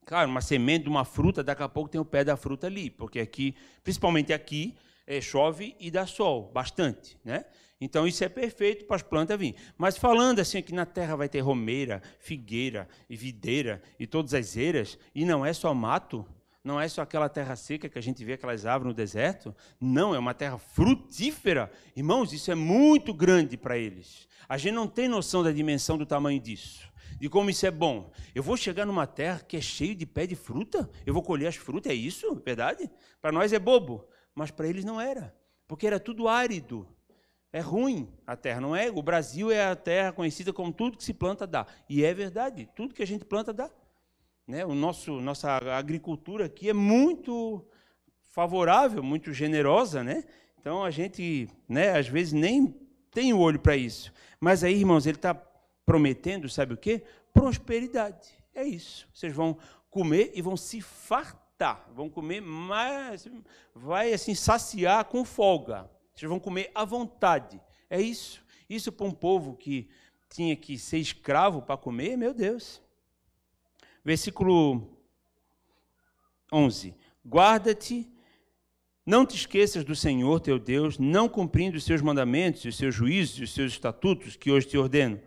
claro, uma semente de uma fruta, daqui a pouco tem o pé da fruta ali, porque aqui, principalmente aqui, chove e dá sol, bastante, né? Então, isso é perfeito para as plantas virem. Mas falando assim, que na terra vai ter romeira, figueira e videira e todas as eiras, e não é só mato, não é só aquela terra seca que a gente vê aquelas árvores no deserto, não, é uma terra frutífera. Irmãos, isso é muito grande para eles. A gente não tem noção da dimensão do tamanho disso, de como isso é bom. Eu vou chegar numa terra que é cheia de pé de fruta, eu vou colher as frutas, é isso? Verdade? Para nós é bobo, mas para eles não era, porque era tudo árido. É ruim a terra, não é? O Brasil é a terra conhecida como tudo que se planta dá. E é verdade, tudo que a gente planta dá. Né? Nossa agricultura aqui é muito favorável, muito generosa, né? Então a gente, né, às vezes nem tem o olho para isso. Mas aí, irmãos, ele está prometendo, sabe o quê? Prosperidade. É isso. Vocês vão comer e vão se fartar. Vão comer mais, vai assim saciar com folga. Vocês vão comer à vontade. É isso. Isso para um povo que tinha que ser escravo para comer, meu Deus. Versículo 11. Guarda-te, não te esqueças do Senhor teu Deus, não cumprindo os seus mandamentos, os seus juízos, os seus estatutos que hoje te ordeno,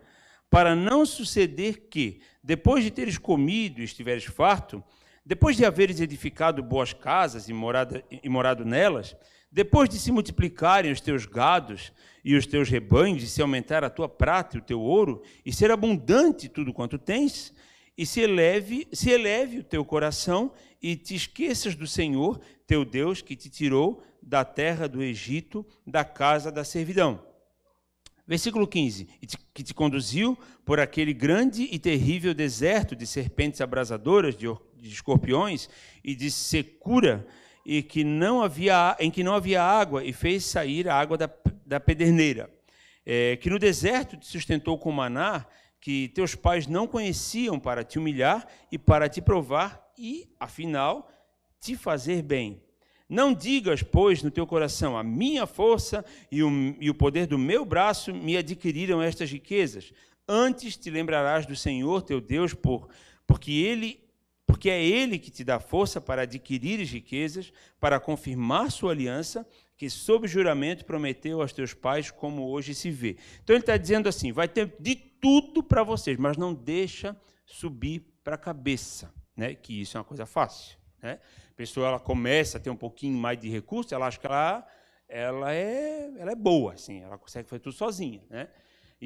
para não suceder que, depois de teres comido e estiveres farto, depois de haveres edificado boas casas e morado nelas, depois de se multiplicarem os teus gados e os teus rebanhos, e se aumentar a tua prata e o teu ouro, e ser abundante tudo quanto tens, e se eleve o teu coração e te esqueças do Senhor, teu Deus, que te tirou da terra do Egito, da casa da servidão. Versículo 15. Que te conduziu por aquele grande e terrível deserto de serpentes abrasadoras, de escorpiões e de secura, e em que não havia água, e fez sair a água da pederneira. Que no deserto te sustentou com maná, que teus pais não conheciam, para te humilhar e para te provar e, afinal, te fazer bem. Não digas, pois, no teu coração, a minha força e o poder do meu braço me adquiriram estas riquezas. Antes te lembrarás do Senhor teu Deus, porque é Ele que te dá força para adquirir as riquezas, para confirmar sua aliança, que sob juramento prometeu aos teus pais, como hoje se vê. Então ele está dizendo assim, vai ter de tudo para vocês, mas não deixa subir para a cabeça, né? Que isso é uma coisa fácil. Né? A pessoa ela começa a ter um pouquinho mais de recurso, ela acha que ela é boa, assim, ela consegue fazer tudo sozinha. Né?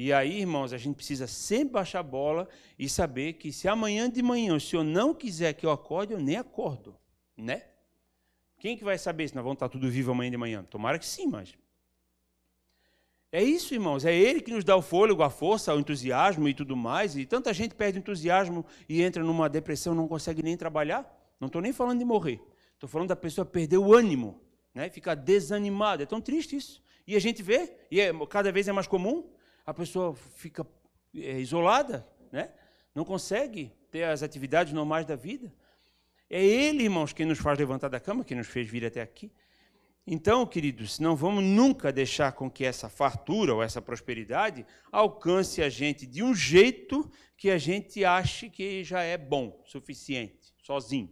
E aí, irmãos, a gente precisa sempre baixar a bola e saber que se amanhã de manhã o Senhor não quiser que eu acorde, eu nem acordo, né? Quem que vai saber se nós vamos estar tudo vivo amanhã de manhã? Tomara que sim, mas... É isso, irmãos, é Ele que nos dá o fôlego, a força, o entusiasmo e tudo mais, e tanta gente perde entusiasmo e entra numa depressão, não consegue nem trabalhar. Não estou nem falando de morrer, estou falando da pessoa perder o ânimo, né? Ficar desanimada. É tão triste isso. E a gente vê, e cada vez é mais comum, a pessoa fica isolada, né? Não consegue ter as atividades normais da vida. É Ele, irmãos, quem nos faz levantar da cama, quem nos fez vir até aqui. Então, queridos, não vamos nunca deixar com que essa fartura ou essa prosperidade alcance a gente de um jeito que a gente ache que já é bom, suficiente, sozinho.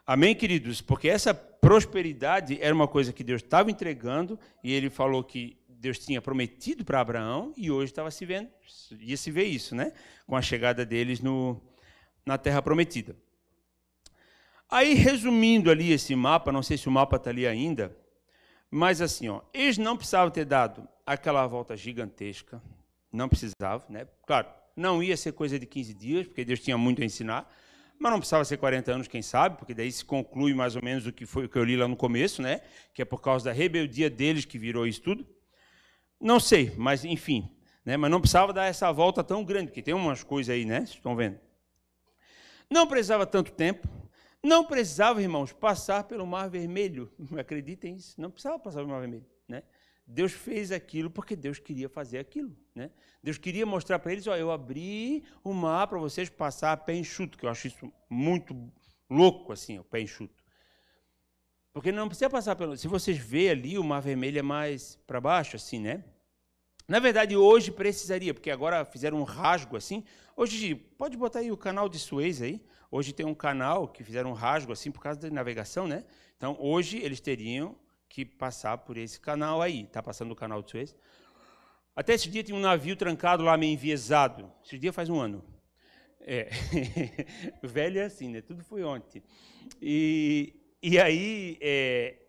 Amém, queridos? Porque essa prosperidade era uma coisa que Deus estava entregando e Ele falou que Deus tinha prometido para Abraão e hoje estava se vendo, ia se ver isso, né? Com a chegada deles na Terra Prometida. Aí, resumindo ali esse mapa, não sei se o mapa está ali ainda, mas assim, ó, eles não precisavam ter dado aquela volta gigantesca, não precisavam, né? Claro, não ia ser coisa de 15 dias, porque Deus tinha muito a ensinar, mas não precisava ser 40 anos, quem sabe, porque daí se conclui mais ou menos o que foi o que eu li lá no começo, né? Que é por causa da rebeldia deles que virou isso tudo. Não sei, mas enfim, né? Mas não precisava dar essa volta tão grande, porque tem umas coisas aí, né? Vocês estão vendo? Não precisava tanto tempo. Não precisava, irmãos, passar pelo Mar Vermelho. Acreditem nisso. Não precisava passar pelo Mar Vermelho, né? Deus fez aquilo porque Deus queria fazer aquilo, né? Deus queria mostrar para eles, ó, eu abri o mar para vocês passar a pé enxuto, que eu acho isso muito louco, assim, o pé enxuto. Porque não precisa passar pelo... Se vocês verem ali, o Mar Vermelho é mais para baixo, assim, né? Na verdade, hoje precisaria, porque agora fizeram um rasgo assim. Hoje, pode botar aí o canal de Suez aí. Hoje tem um canal que fizeram um rasgo assim por causa da navegação, né? Então, hoje eles teriam que passar por esse canal aí. Está passando o canal de Suez. Até esse dia tinha um navio trancado lá, meio enviesado. Esse dia faz um ano. É. Velho é assim, né? Tudo foi ontem. E aí...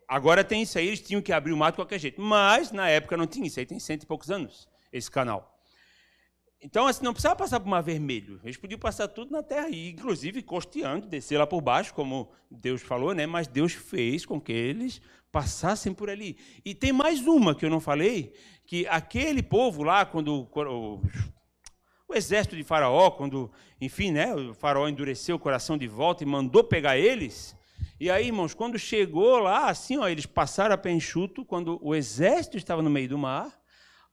Agora tem isso aí, eles tinham que abrir o mar de qualquer jeito. Mas, na época, não tinha isso aí, tem 100 e poucos anos, esse canal. Então, assim, não precisava passar por Mar Vermelho. Eles podiam passar tudo na terra, e, inclusive, costeando, descer lá por baixo, como Deus falou, né? Mas Deus fez com que eles passassem por ali. E tem mais uma que eu não falei, que aquele povo lá, quando o exército de Faraó, quando, enfim, né, o Faraó endureceu o coração de volta e mandou pegar eles... E aí, irmãos, quando chegou lá, assim, ó, eles passaram a pé enxuto, quando o exército estava no meio do mar,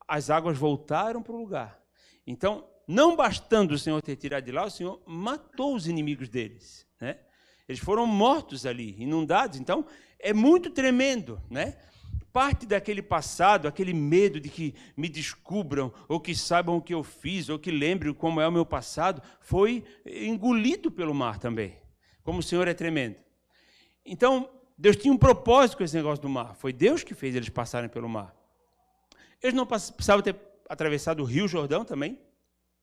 as águas voltaram para o lugar. Então, não bastando o Senhor ter tirado de lá, o Senhor matou os inimigos deles, né? Eles foram mortos ali, inundados. Então, é muito tremendo, né? Parte daquele passado, aquele medo de que me descubram, ou que saibam o que eu fiz, ou que lembrem como é o meu passado, foi engolido pelo mar também. Como o Senhor é tremendo. Então, Deus tinha um propósito com esse negócio do mar. Foi Deus que fez eles passarem pelo mar. Eles não precisavam ter atravessado o Rio Jordão também.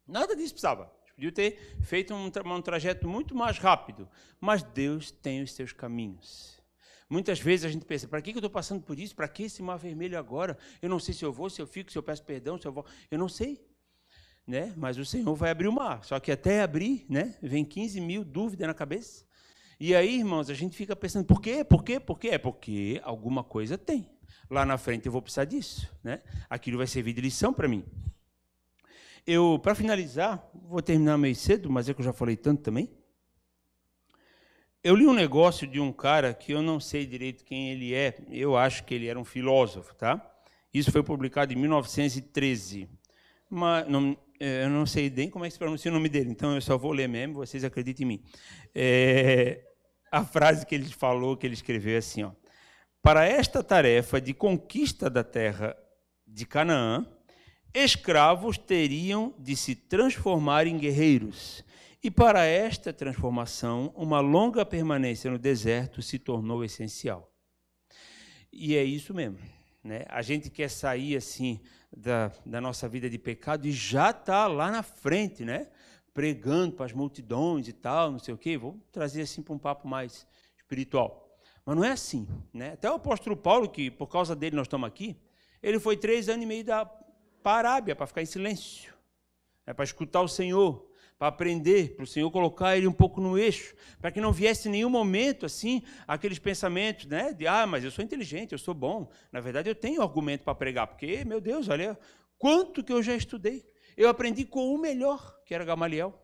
Nada disso precisava. Eles podiam ter feito um trajeto muito mais rápido. Mas Deus tem os seus caminhos. Muitas vezes a gente pensa, para que eu estou passando por isso? Para que esse mar vermelho agora? Eu não sei se eu vou, se eu fico, se eu peço perdão, se eu vou. Eu não sei. Né? Mas o Senhor vai abrir o mar. Só que até abrir, né, vem 15 mil dúvidas na cabeça. E aí, irmãos, a gente fica pensando, por quê? Por quê? Por quê? É porque alguma coisa tem. Lá na frente eu vou precisar disso, né? Aquilo vai servir de lição para mim. Para finalizar, vou terminar meio cedo, mas é que eu já falei tanto também. Eu li um negócio de um cara que eu não sei direito quem ele é. Eu acho que ele era um filósofo, tá? Isso foi publicado em 1913. Mas eu não sei nem como é que se pronuncia o nome dele, então eu só vou ler mesmo, vocês acreditem em mim. A frase que ele falou, que ele escreveu é assim, ó: para esta tarefa de conquista da terra de Canaã, escravos teriam de se transformar em guerreiros, e para esta transformação, uma longa permanência no deserto se tornou essencial. E é isso mesmo, né? A gente quer sair assim da nossa vida de pecado e já está lá na frente, né? Pregando para as multidões e tal, não sei o quê. Vou trazer assim para um papo mais espiritual. Mas não é assim, né? Até o apóstolo Paulo, que por causa dele nós estamos aqui, ele foi 3 anos e meio para a Arábia, para ficar em silêncio, para escutar o Senhor, para aprender, para o Senhor colocar ele um pouco no eixo, para que não viesse em nenhum momento assim aqueles pensamentos, né, de mas eu sou inteligente, eu sou bom. Na verdade, eu tenho argumento para pregar, porque, meu Deus, olha quanto que eu já estudei. Eu aprendi com o melhor, que era Gamaliel.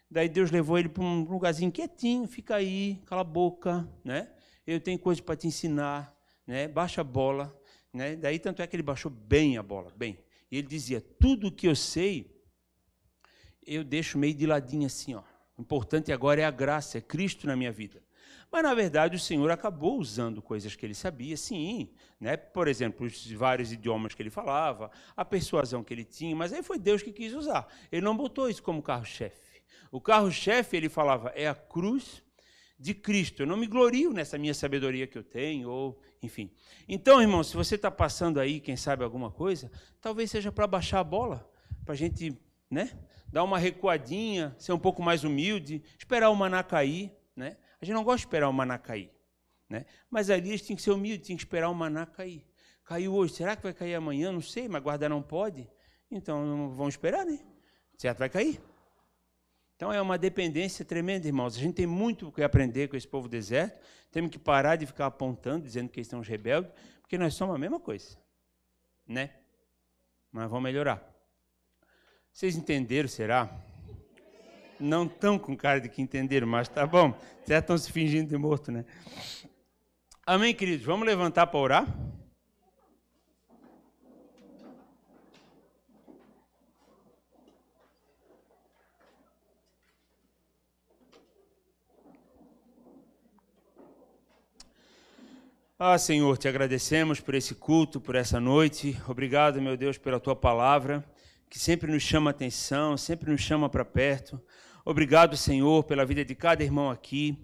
Daí Deus levou ele para um lugarzinho quietinho, fica aí, cala a boca, né? Eu tenho coisa para te ensinar, né? Baixa a bola, né? Daí tanto é que ele baixou bem a bola, bem. E ele dizia: tudo que eu sei, eu deixo meio de ladinho assim, ó. O importante agora é a graça, é Cristo na minha vida. Mas, na verdade, o Senhor acabou usando coisas que ele sabia, sim, né? Por exemplo, os vários idiomas que ele falava, a persuasão que ele tinha, mas aí foi Deus que quis usar. Ele não botou isso como carro-chefe. O carro-chefe, ele falava, é a cruz de Cristo. Eu não me glorio nessa minha sabedoria que eu tenho, ou enfim. Então, irmão, se você está passando aí, quem sabe, alguma coisa, talvez seja para baixar a bola, para a gente, né, dar uma recuadinha, ser um pouco mais humilde, esperar o maná cair, né? A gente não gosta de esperar o maná cair, né? Mas ali a gente tem que ser humilde, tem que esperar o maná cair. Caiu hoje, será que vai cair amanhã? Não sei, mas guardar não pode. Então, não vamos esperar, né? Certo, vai cair. Então, é uma dependência tremenda, irmãos. A gente tem muito o que aprender com esse povo deserto. Temos que parar de ficar apontando, dizendo que eles são os rebeldes, porque nós somos a mesma coisa, né? Mas vamos melhorar. Vocês entenderam, será? Não estão com cara de que entenderam, mas tá bom. Já estão se fingindo de morto, né? Amém, queridos? Vamos levantar para orar? Senhor, te agradecemos por esse culto, por essa noite. Obrigado, meu Deus, pela tua palavra, que sempre nos chama a atenção, sempre nos chama para perto. Obrigado, Senhor, pela vida de cada irmão aqui.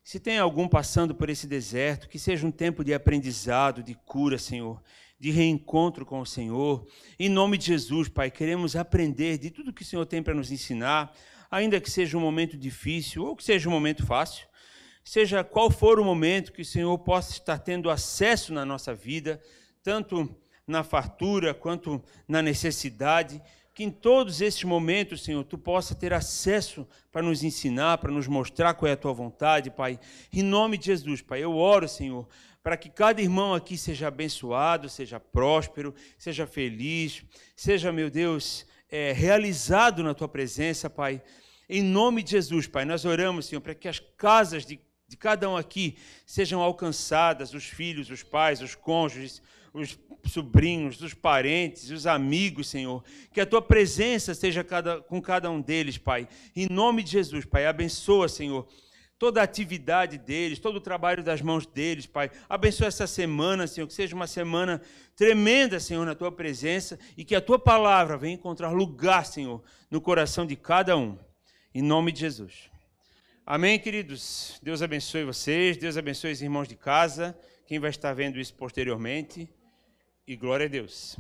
Se tem algum passando por esse deserto, que seja um tempo de aprendizado, de cura, Senhor, de reencontro com o Senhor. Em nome de Jesus, Pai, queremos aprender de tudo que o Senhor tem para nos ensinar, ainda que seja um momento difícil ou que seja um momento fácil. Seja qual for o momento que o Senhor possa estar tendo acesso na nossa vida, tanto na fartura quanto na necessidade, que em todos esses momentos, Senhor, Tu possa ter acesso para nos ensinar, para nos mostrar qual é a Tua vontade, Pai. Em nome de Jesus, Pai, eu oro, Senhor, para que cada irmão aqui seja abençoado, seja próspero, seja feliz, seja, meu Deus, realizado na Tua presença, Pai. Em nome de Jesus, Pai, nós oramos, Senhor, para que as casas de cada um aqui sejam alcançadas, os filhos, os pais, os cônjuges, os sobrinhos, os parentes, os amigos, Senhor. Que a Tua presença esteja com cada um deles, Pai. Em nome de Jesus, Pai, abençoa, Senhor, toda a atividade deles, todo o trabalho das mãos deles, Pai. Abençoa essa semana, Senhor, que seja uma semana tremenda, Senhor, na Tua presença e que a Tua palavra venha encontrar lugar, Senhor, no coração de cada um. Em nome de Jesus. Amém, queridos? Deus abençoe vocês, Deus abençoe os irmãos de casa, quem vai estar vendo isso posteriormente, e glória a Deus.